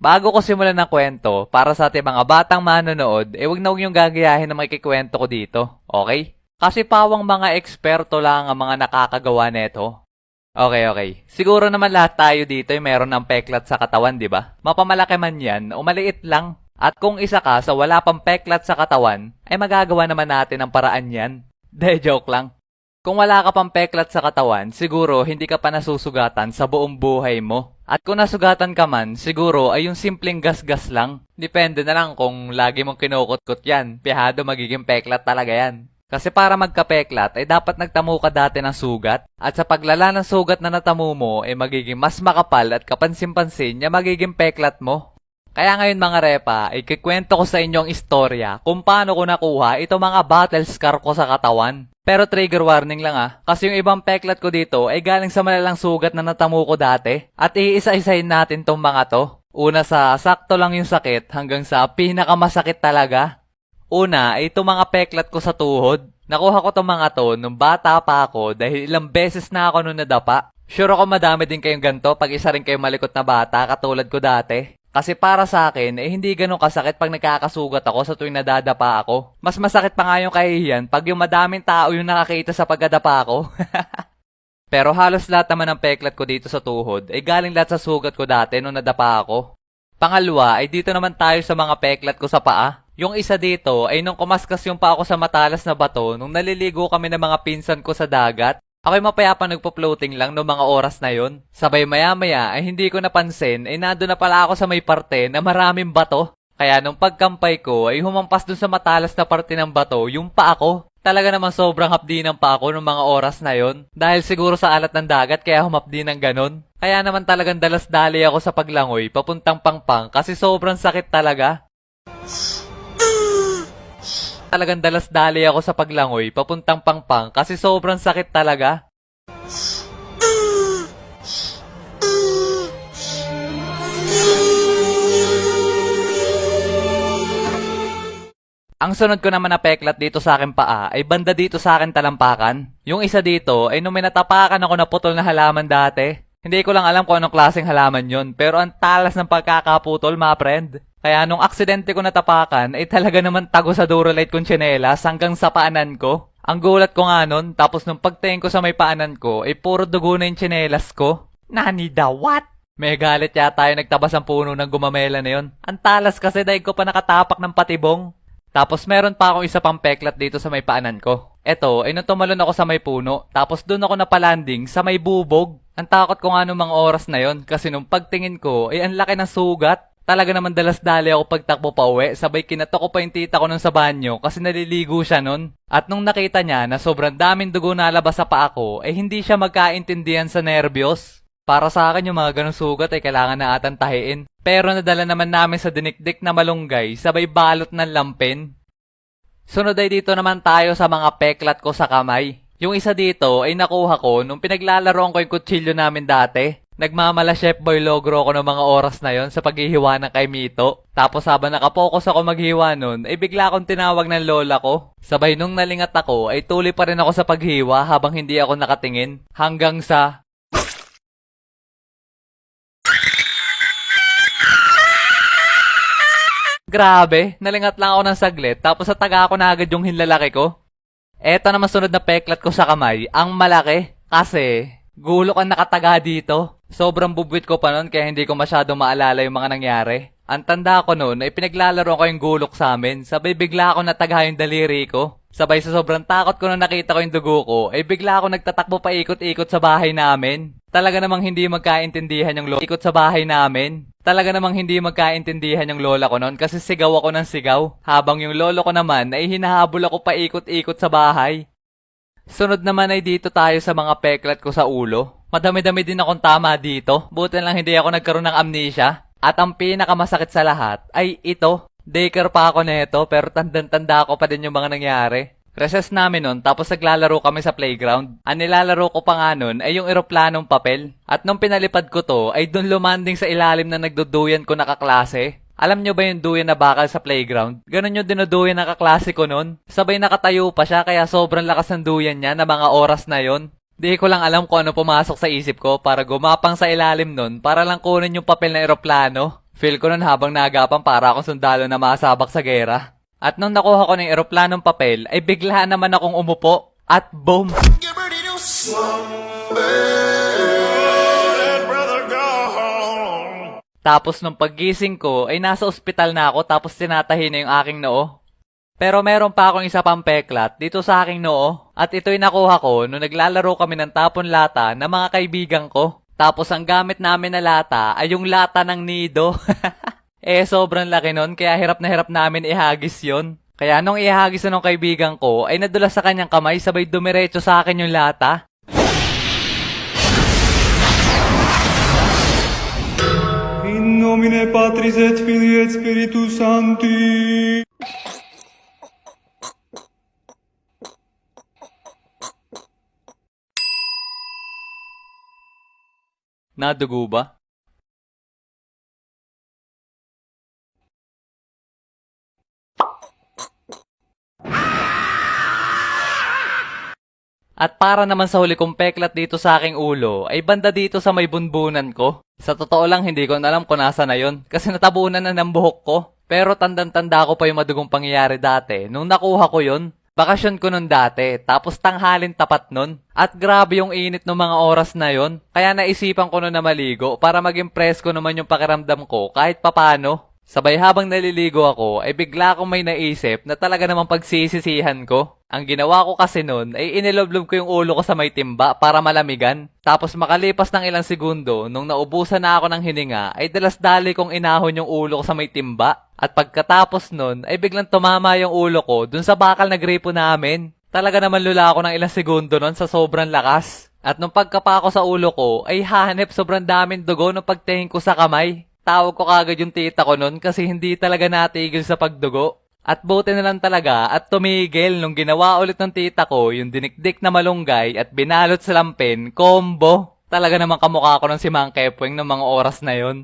Bago ko simulan ng kwento, para sa ating mga batang manonood, wag na huwag niyong gagayahin na makikikwento ko dito, okay? Kasi pawang mga eksperto lang ang mga nakakagawa nito. Okay. Siguro naman lahat tayo dito ay meron ng peklat sa katawan, di ba? Mapamalaki man yan o maliit lang. At kung isa ka sa wala pang peklat sa katawan, ay magagawa naman natin ang paraan yan. De, joke lang. Kung wala ka pang peklat sa katawan, siguro hindi ka pa nasusugatan sa buong buhay mo. At kung nasugatan ka man, siguro ay yung simpleng gasgas lang. Depende na lang kung lagi mong kinukot-kot yan. Pihado magiging peklat talaga yan. Kasi para magkapeklat ay dapat nagtamo ka dati ng sugat. At sa paglala ng sugat na natamo mo ay magiging mas makapal at kapansin-pansin niya magiging peklat mo. Kaya ngayon mga repa, ay kikwento ko sa inyo ang istorya kung paano ko nakuha itong mga battle scar ko sa katawan. Pero trigger warning lang kasi yung ibang peklat ko dito ay galing sa malalang sugat na natamo ko dati. At iisa-isahin natin tong mga to. Una sa sakto lang yung sakit hanggang sa pinakamasakit talaga. Una ay itong mga peklat ko sa tuhod. Nakuha ko tong mga to nung bata pa ako dahil ilang beses na ako nung nadapa. Sure ako madami din kayong ganito pag isa rin kayong malikot na bata katulad ko dati. Kasi para sa akin, hindi ganun kasakit pag nagkakasugat ako sa tuwing nadadapa ako. Mas masakit pa nga yung kahihiyan pag yung madaming tao yung nakakita sa pagkadapa ko. Pero halos lahat naman ng peklat ko dito sa tuhod ay galing lahat sa sugat ko dati nung nadapa ako. Pangalawa ay dito naman tayo sa mga peklat ko sa paa. Yung isa dito ay nung kumaskas yung paa ko sa matalas na bato nung naliligo kami ng mga pinsan ko sa dagat. Ako'y mapayapa nagpo-floating lang noong mga oras na yon. Sabay maya-maya ay hindi ko napansin ay nado na pala ako sa may parte na maraming bato. Kaya nung pagkampay ko ay humampas dun sa matalas na parte ng bato yung paa ko. Talaga naman sobrang hapdi ng paa ko noong mga oras na yon. Dahil siguro sa alat ng dagat kaya humapdi ng ganon. Kaya naman talagang dalas-dali ako sa paglangoy papuntang Pangpang kasi sobrang sakit talaga. Talagang dalas-dali ako sa paglangoy papuntang Pangpang kasi sobrang sakit talaga. Ang sunod ko naman na peklat dito sa akin paa ay banda dito sa akin talampakan. Yung isa dito ay nung may natapakan ako na putol na halaman dati. Hindi ko lang alam kung anong klaseng halaman yon pero ang talas ng pagkakaputol mga friend. Kaya nung aksidente ko natapakan ay talaga naman tago sa Durolite kong tsinelas hanggang sa paanan ko. Ang gulat ko nga nun, tapos nung pagtingin ko sa may paanan ko ay puro dugo na yung tsinelas ko. Nani da what? May galit yata yung nagtabas ang puno ng gumamela na yon. Ang talas kasi dahil ko pa nakatapak ng patibong. Tapos meron pa akong isa pang peklat dito sa may paanan ko. Eto ay nung tumalon ako sa may puno, tapos doon ako napalanding sa may bubog. Ang takot ko nga nung mga oras na yon kasi nung pagtingin ko ay ang laki ng sugat. Talaga naman dalas-dali ako pagtakbo pa uwi, sabay kinatok ko pa yung tita ko nun sa banyo kasi naliligo siya nun. At nung nakita niya na sobrang daming dugo na labas sa paa ko, hindi siya magkaintindihan sa nerbiyos. Para sa akin yung mga ganong sugat ay kailangan na atang tahiin. Pero nadala naman namin sa dinikdik na malunggay, sabay balot ng lampin. Sunod ay dito naman tayo sa mga peklat ko sa kamay. Yung isa dito ay nakuha ko nung pinaglalaroan ko yung kutsilyo namin dati. Nagmamala Chef Boy Logro ako ng mga oras na yon sa paghihiwa ng kay Mito. Tapos habang nakapokus ako maghiwa nun, ay bigla akong tinawag ng lola ko. Sabay nung nalingat ako, ay tuloy pa rin ako sa paghiwa habang hindi ako nakatingin. Hanggang sa... Grabe, nalingat lang ako ng saglit tapos sa taga ako na agad yung hinlalaki ko. Eto naman sunod na peklat ko sa kamay, ang malaki. Kasi... gulok ang nakataga dito. Sobrang bubwit ko pa nun kaya hindi ko masyadong maalala yung mga nangyari. Ang tanda ko nun ay pinaglalaro ko yung gulok sa amin. Sabay bigla ako nataga yung daliri ko. Sabay sa sobrang takot ko nung nakita ko yung dugo ko, ay bigla ako nagtatakbo pa ikot-ikot sa bahay namin. Talaga namang hindi magkaintindihan yung lola ikot sa bahay namin. Talaga namang hindi magkaintindihan yung lola ko nun kasi sigaw ako ng sigaw. Habang yung lolo ko naman ay hinahabol ako pa ikot-ikot sa bahay. Sunod naman ay dito tayo sa mga peklat ko sa ulo. Madami-dami din akong tama dito. Buti lang hindi ako nagkaroon ng amnesia. At ang pinakamasakit sa lahat ay ito. Daycare pa ako neto pero tandang-tanda ko pa din yung mga nangyari. Recess namin nun tapos naglalaro kami sa playground. Ang nilalaro ko pa nga nun ay yung eroplanong papel. At nung pinalipad ko to ay dun lumanding sa ilalim na nagduduyan ko nakaklase. Alam nyo ba yung duyan na bakal sa playground? Ganon yung dinuduyan ng kaklase ko nun. Sabay nakatayo pa siya kaya sobrang lakas ng duyan niya na mga oras na yon. Di ko lang alam kung ano pumasok sa isip ko para gumapang sa ilalim nun para lang kunin yung papel na eroplano. Feel ko nun habang naagapan para akong sundalo na masabak sa gera. At nung nakuha ko ng eroplanong papel, ay bigla naman akong umupo. At boom! Get ready to let brother go home. Tapos nung paggising ko, ay nasa ospital na ako tapos tinatahi na yung aking noo. Pero meron pa akong isa pang peklat dito sa aking noo. At ito'y nakuha ko nung naglalaro kami ng tapon lata ng mga kaibigan ko. Tapos ang gamit namin na lata ay yung lata ng nido. Sobrang laki nun kaya hirap na hirap namin ihagis yon. Kaya nung ihagis na ng kaibigan ko ay nadulas sa kanyang kamay sabay dumiretso sa akin yung lata. In nomine Patris et Filii et Spiritus Sancti. Nadugo ba? At para naman sa huli kong peklat dito sa aking ulo, ay banda dito sa may bunbunan ko. Sa totoo lang hindi ko na alam kung nasa na yon kasi natabunan na ng buhok ko. Pero tandang-tanda ko pa yung madugong pangyayari dati nung nakuha ko yon. Bakasyon ko nun dati, tapos tanghalin tapat nun. At grabe yung init ng mga oras na yon. Kaya naisipan ko nun na maligo para maging presko naman yung pakiramdam ko kahit papano. Sabay habang naliligo ako, ay bigla akong may naisip na talaga namang pagsisisihan ko. Ang ginawa ko kasi nun ay iniloblob ko yung ulo ko sa may timba para malamigan. Tapos makalipas ng ilang segundo, nung naubusan na ako ng hininga, ay dalas-dali kong inahon yung ulo ko sa may timba. At pagkatapos nun, ay biglang tumama yung ulo ko dun sa bakal na gripo namin. Talaga naman lula ako ng ilang segundo nun sa sobrang lakas. At nung pagkapa ko sa ulo ko, ay hahanap sobrang daming dugo nung pagtingin ko sa kamay. Tawag ko kagad yung tita ko nun kasi hindi talaga natigil sa pagdugo. At buti na lang talaga at tumigil nung ginawa ulit ng tita ko yung dinikdik na malunggay at binalot sa lampin, combo. Talaga namang kamukha ko ng si Mang Kepweng ng mga oras na yon.